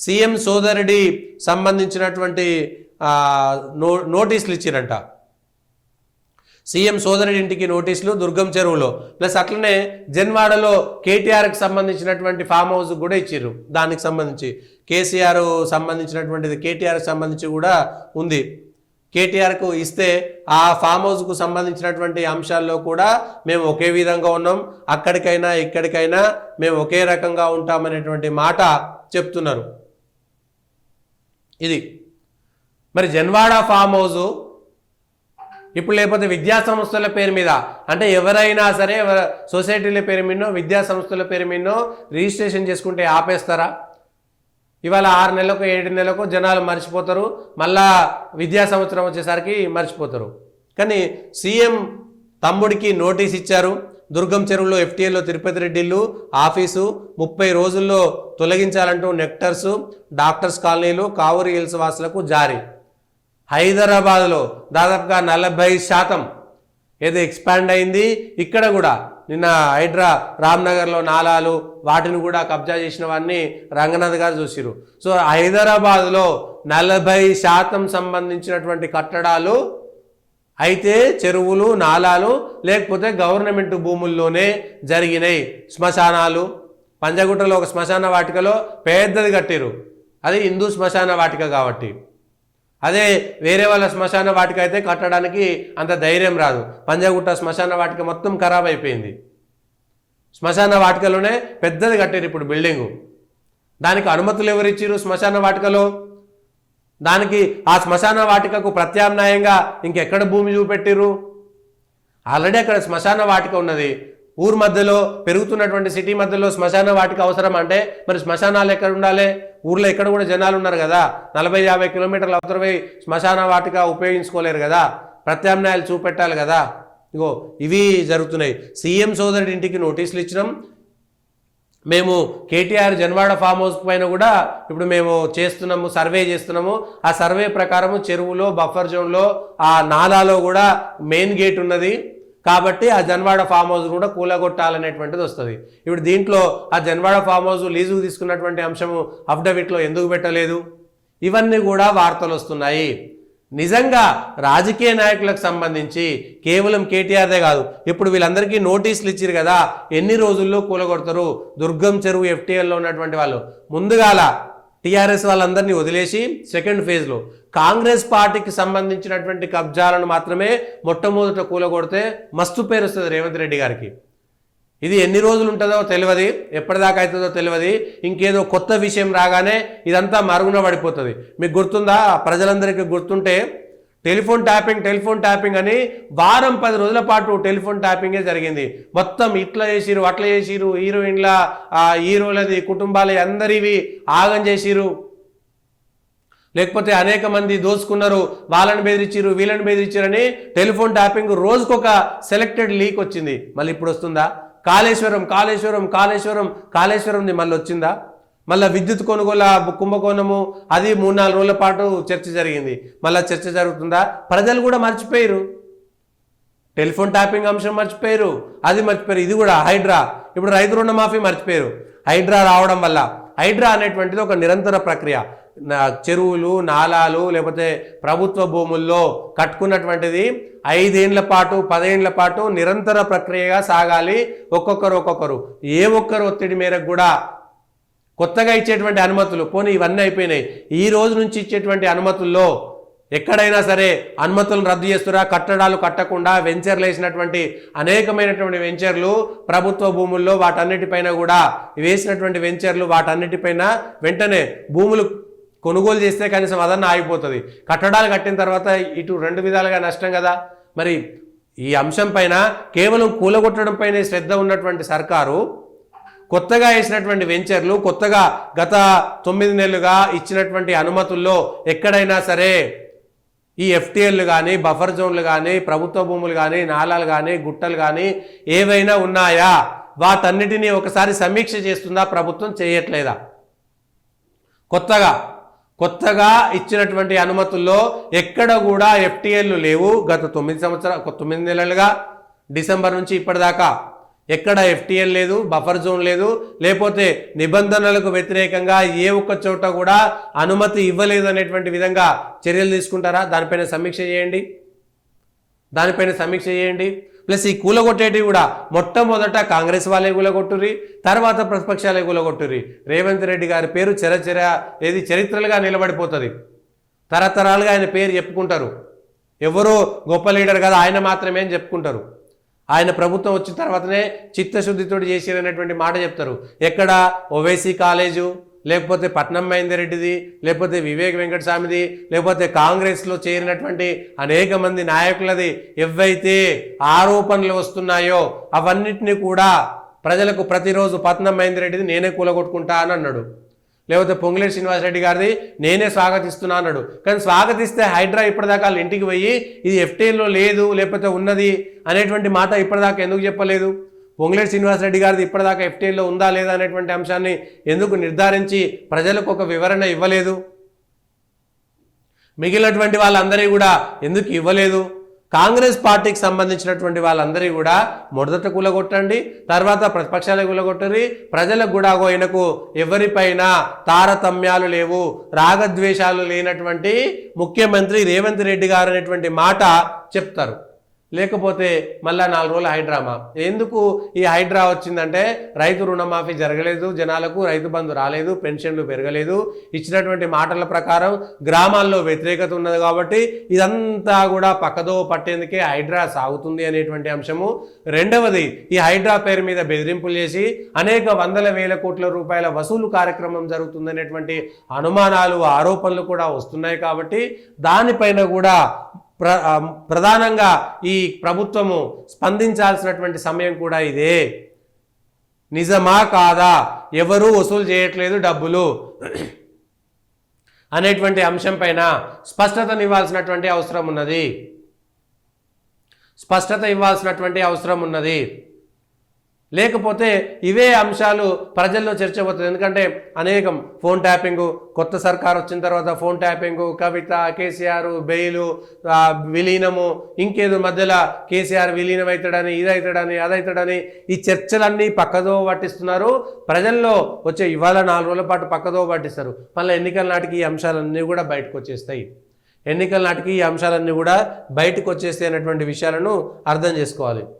CM సోదరుడి సంబంధించినటువంటి నోటీసులు ఇచ్చిరంట. CM సోదరుడి ఇంటికి నోటీసులు దుర్గం చెరువులో, ప్లస్ అట్లనే జన్వాడలో కేటీఆర్కి సంబంధించినటువంటి ఫామ్ హౌస్ కూడా ఇచ్చిర్రు. దానికి సంబంధించి కేసీఆర్ సంబంధించినటువంటిది కేటీఆర్కి సంబంధించి కూడా ఉంది. కేటీఆర్కు ఇస్తే ఆ ఫామ్ హౌస్కు సంబంధించినటువంటి అంశాల్లో కూడా మేము ఒకే విధంగా ఉన్నాం, అక్కడికైనా ఇక్కడికైనా మేము ఒకే రకంగా ఉంటామనేటువంటి మాట చెప్తున్నారు. ఇది మరి జన్వాడ ఫామ్ హౌస్ ఇప్పుడు లేకపోతే విద్యా సంస్థల పేరు మీద, అంటే ఎవరైనా సరే సొసైటీల పేరు మీదనో విద్యా సంస్థల పేరు మీదనో రిజిస్ట్రేషన్ చేసుకుంటే ఆపేస్తారా? ఇవాళ 6 నెలలకు 7 నెలలకు జనాలు మర్చిపోతారు, మళ్ళా విద్యా సంవత్సరం వచ్చేసరికి మర్చిపోతారు. కానీ సీఎం తమ్ముడికి నోటీస్ ఇచ్చారు. దుర్గం చెరువులో FTLలో తిరుపతి రెడ్డి ఇల్లు ఆఫీసు 30 రోజుల్లో తొలగించాలంటూ నెక్టర్సు డాక్టర్స్ కాలనీలు కావూరి హిల్స్ వాసులకు జారీ. హైదరాబాద్లో దాదాపుగా 40% ఏదో ఎక్స్పాండ్ అయింది. ఇక్కడ కూడా నిన్న హైడ్రా రామ్నగర్లో నాలాలు వాటిని కూడా కబ్జా చేసిన వాడిని రంగనాథ్ గారు చూసిరు. సో హైదరాబాద్లో 40% సంబంధించినటువంటి కట్టడాలు అయితే చెరువులు నాలాలు లేకపోతే గవర్నమెంట్ భూముల్లోనే జరిగినాయి. శ్మశానాలు పంజగుట్టలో ఒక శ్మశాన వాటికలో పెద్దది కట్టిరు, అది హిందూ శ్మశాన వాటిక కాబట్టి. అదే వేరే వాళ్ళ శ్మశాన వాటిక అయితే కట్టడానికి అంత ధైర్యం రాదు. పంజగుట్ట శ్మశాన వాటిక మొత్తం ఖరాబ్ అయిపోయింది. శ్మశాన వాటికలోనే పెద్దది కట్టారు ఇప్పుడు బిల్డింగు. దానికి అనుమతులు ఎవరు ఇచ్చిరు? శ్మశాన వాటికలో. దానికి ఆ శ్మశాన వాటికకు ప్రత్యామ్నాయంగా ఇంకెక్కడ భూమి చూపెట్టిరు? ఆల్రెడీ అక్కడ శ్మశాన వాటిక ఉన్నది. ఊరు మధ్యలో పెరుగుతున్నటువంటి సిటీ మధ్యలో శ్మశాన వాటిక అవసరం అంటే మరి శ్మశానాలు ఎక్కడ ఉండాలి? ఊర్లో ఎక్కడ కూడా జనాలు ఉన్నారు కదా, 40-50 కిలోమీటర్ల అవతల పోయి శ్మశాన వాటిక ఉపయోగించుకోలేరు కదా, ప్రత్యామ్నాయాలు చూపెట్టాలి కదా. ఇగో ఇవి జరుగుతున్నాయి. సీఎం సోదరుడి ఇంటికి నోటీసులు ఇచ్చినాం. మేము కేటీఆర్ జన్వాడ ఫామ్ హౌస్ పైన కూడా ఇప్పుడు మేము చేస్తున్నాము, సర్వే చేస్తున్నాము. ఆ సర్వే ప్రకారము చెరువులో బఫర్ జోన్లో ఆ నాలాలో కూడా మెయిన్ గేట్ ఉన్నది కాబట్టి ఆ జన్వాడ ఫామ్ హౌస్ కూడా కూలగొట్టాలనేటువంటిది వస్తుంది. ఇప్పుడు దీంట్లో ఆ జన్వాడ ఫామ్ హౌస్ లీజుకు తీసుకున్నటువంటి అంశము అఫిడవిట్లో ఎందుకు పెట్టలేదు? ఇవన్నీ కూడా వార్తలు వస్తున్నాయి. నిజంగా రాజకీయ నాయకులకు సంబంధించి కేవలం కేటీఆర్దే కాదు, ఇప్పుడు వీళ్ళందరికీ నోటీసులు ఇచ్చారు కదా, ఎన్ని రోజుల్లో కూలగొడతారు? దుర్గం చెరువు FTLలో ఉన్నటువంటి వాళ్ళు ముందుగాల టీఆర్ఎస్ వాళ్ళందరినీ వదిలేసి సెకండ్ ఫేజ్లో కాంగ్రెస్ పార్టీకి సంబంధించినటువంటి కబ్జాలను మాత్రమే మొట్టమొదట కూలగొడితే మస్తు పేరు వస్తుంది రేవంత్ రెడ్డి గారికి. ఇది ఎన్ని రోజులు ఉంటుందో తెలియదు, ఎప్పటిదాకా అవుతుందో తెలియదు. ఇంకేదో కొత్త విషయం రాగానే ఇదంతా మరుగున పడిపోతుంది. మీకు గుర్తుందా? ప్రజలందరికీ గుర్తుంటే టెలిఫోన్ ట్యాపింగ్ అని వారం 10 రోజుల పాటు టెలిఫోన్ ట్యాపింగే జరిగింది. మొత్తం ఇట్లా చేసిరు అట్లా చేసిరు, హీరోయిన్ల హీరోలది కుటుంబాలు అందరివి ఆగం చేసిరు, లేకపోతే అనేక మంది దోచుకున్నారు, వాళ్ళని బెదిరించారు వీళ్ళని బెదిరించారని టెలిఫోన్ ట్యాపింగ్ రోజుకొక సెలెక్టెడ్ లీక్ వచ్చింది. మళ్ళీ ఇప్పుడు వస్తుందా? కాళేశ్వరంది మళ్ళీ వచ్చిందా? మళ్ళీ విద్యుత్ కొనుగోలు కుంభకోణము అది 3-4 రోజుల పాటు చర్చ జరిగింది. మళ్ళీ చర్చ జరుగుతుందా? ప్రజలు కూడా మర్చిపోయారు, టెలిఫోన్ ట్యాపింగ్ అంశం మర్చిపోయారు, అది మర్చిపోయారు. ఇది కూడా హైడ్రా, ఇప్పుడు రైతు రుణమాఫీ మర్చిపోయారు. హైడ్రా రావడం వల్ల హైడ్రా అనేటువంటిది ఒక నిరంతర ప్రక్రియ. చెరువులు నాలాలు లేకపోతే ప్రభుత్వ భూముల్లో కట్టుకున్నటువంటిది 5 ఏళ్ల పాటు 10 ఏళ్ల పాటు నిరంతర ప్రక్రియగా సాగాలి. ఒక్కొక్కరు ఏ ఒక్కరు ఒత్తిడి మేరకు కూడా కొత్తగా ఇచ్చేటువంటి అనుమతులు పోనీ ఇవన్నీ అయిపోయినాయి. ఈ రోజు నుంచి ఇచ్చేటువంటి అనుమతుల్లో ఎక్కడైనా సరే అనుమతులను రద్దు చేస్తురా? కట్టడాలు కట్టకుండా వెంచర్లు వేసినటువంటి అనేకమైనటువంటి వెంచర్లు ప్రభుత్వ భూముల్లో వాటన్నిటిపైన కూడా వేసినటువంటి వెంచర్లు వాటన్నిటిపైన వెంటనే భూములు కొనుగోలు చేస్తే కనీసం అదన్నా ఆగిపోతుంది. కట్టడాలు కట్టిన తర్వాత ఇటు 2 విధాలుగా నష్టం కదా. మరి ఈ అంశం పైన కేవలం కూలగొట్టడం పైన శ్రద్ధ ఉన్నటువంటి సర్కారు కొత్తగా వేసినటువంటి వెంచర్లు కొత్తగా గత 9 నెలలుగా ఇచ్చినటువంటి అనుమతుల్లో ఎక్కడైనా సరే ఈ FTLలు కానీ బఫర్ జోన్లు కానీ ప్రభుత్వ భూములు కానీ నాలాలు కానీ గుట్టలు కానీ ఏవైనా ఉన్నాయా? వాటన్నిటినీ ఒకసారి సమీక్ష చేస్తుందా ప్రభుత్వం? చేయట్లేదా? కొత్తగా ఇచ్చినటువంటి అనుమతుల్లో ఎక్కడ కూడా FTLలు లేవు. గత 9 నెలలుగా డిసెంబర్ నుంచి ఇప్పటిదాకా ఎక్కడ ఎఫ్టీఎల్ లేదు, బఫర్ జోన్ లేదు, లేకపోతే నిబంధనలకు వ్యతిరేకంగా ఏ ఒక్క చోట కూడా అనుమతి ఇవ్వలేదు అనేటువంటి విధంగా చర్యలు తీసుకుంటారా? దానిపైన సమీక్ష చేయండి. ప్లస్ ఈ కూలగొట్టేటివి కూడా మొట్టమొదట కాంగ్రెస్ వాళ్ళే కూలగొట్టుర్రి, తర్వాత ప్రతిపక్షాలే కూలగొట్టుర్రి. రేవంత్ రెడ్డి గారి పేరు చరిత్రలుగా నిలబడిపోతుంది. తరతరాలుగా ఆయన పేరు చెప్పుకుంటారు. ఎవరో గొప్ప లీడర్ కదా ఆయన మాత్రమే అని చెప్పుకుంటారు. ఆయన ప్రభుత్వం వచ్చిన తర్వాతనే చిత్తశుద్ధితో చేసేదనేటువంటి మాట చెప్తారు. ఎక్కడ ఓవైసీ కాలేజు, లేకపోతే పట్నం మహేందర్ రెడ్డిది, లేకపోతే వివేక్ వెంకటస్వామిది, లేకపోతే కాంగ్రెస్లో చేరినటువంటి అనేక మంది నాయకులది ఏవైతే ఆరోపణలు వస్తున్నాయో అవన్నిటినీ కూడా ప్రజలకు ప్రతిరోజు పట్నం మహేందర్ రెడ్డిది నేనే కూలగొట్టుకుంటా అని అన్నాడు. లేకపోతే పొంగులేటి శ్రీనివాసరెడ్డి గారిది నేనే స్వాగతిస్తున్నా అన్నాడు. కానీ స్వాగతిస్తే హైడ్రా ఇప్పటిదాకా వాళ్ళ ఇంటికి పోయి ఇది ఎఫ్టీఎల్లో లేదు లేకపోతే ఉన్నది అనేటువంటి మాట ఇప్పటిదాకా ఎందుకు చెప్పలేదు? పొంగులేటి శ్రీనివాసరెడ్డి గారిది ఇప్పటిదాకా ఎఫ్టీఎల్లో ఉందా లేదా అనేటువంటి అంశాన్ని ఎందుకు నిర్ధారించి ప్రజలకు ఒక వివరణ ఇవ్వలేదు? మిగిలినటువంటి వాళ్ళందరికీ కూడా ఎందుకు ఇవ్వలేదు? కాంగ్రెస్ పార్టీకి సంబంధించినటువంటి వాళ్ళందరూ కూడా మొదట కూలగొట్టండి, తర్వాత ప్రతిపక్షాలకు కూలగొట్టండి. ప్రజలకు కూడా ఆయనకు ఎవరిపైన తారతమ్యాలు లేవు, రాగద్వేషాలు లేనటువంటి ముఖ్యమంత్రి రేవంత్ రెడ్డి గారు అనేటువంటి మాట చెప్తారు. లేకపోతే మళ్ళా 4 రోజుల హైడ్రామా. ఎందుకు ఈ హైడ్రా వచ్చిందంటే రైతు రుణమాఫీ జరగలేదు, జనాలకు రైతు బంధు రాలేదు, పెన్షన్లు పెరగలేదు, ఇచ్చినటువంటి మాటల ప్రకారం గ్రామాల్లో వ్యతిరేకత ఉన్నది కాబట్టి ఇదంతా కూడా పక్కదో పట్టేందుకే హైడ్రా సాగుతుంది అనేటువంటి అంశము. రెండవది, ఈ హైడ్రా పేరు మీద బెదిరింపులు చేసి అనేక వందల వేల కోట్ల రూపాయల వసూలు కార్యక్రమం జరుగుతుందనేటువంటి అనుమానాలు, ఆరోపణలు కూడా వస్తున్నాయి. కాబట్టి దానిపైన కూడా ప్రధానంగా ఈ ప్రభుత్వము స్పందించాల్సినటువంటి సమయం కూడా ఇదే. నిజమా కాదా, ఎవరూ వసూలు చేయట్లేదు డబ్బులు అనేటువంటి అంశం పైన స్పష్టత ఇవ్వాల్సినటువంటి అవసరం ఉన్నది. లేకపోతే ఇవే అంశాలు ప్రజల్లో చర్చ అవుతుంది. ఎందుకంటే అనేకం ఫోన్ ట్యాపింగు, కొత్త సర్కార్ వచ్చిన తర్వాత ఫోన్ ట్యాపింగు, కవిత, కేసీఆర్ బెయిలు, విలీనము, ఇంకేదో మధ్యలో కేసీఆర్ విలీనం అవుతాడని, ఇదవుతాడని, అదవుతాడని ఈ చర్చలన్నీ పక్కదో పట్టిస్తున్నారు. ప్రజల్లో వచ్చే ఇవాళ 4 రోజుల పాటు పక్కదో పట్టిస్తారు. మళ్ళీ ఎన్నికల నాటికి ఈ అంశాలన్నీ కూడా బయటకు వచ్చేస్తాయి. అనేటువంటి విషయాలను అర్థం చేసుకోవాలి.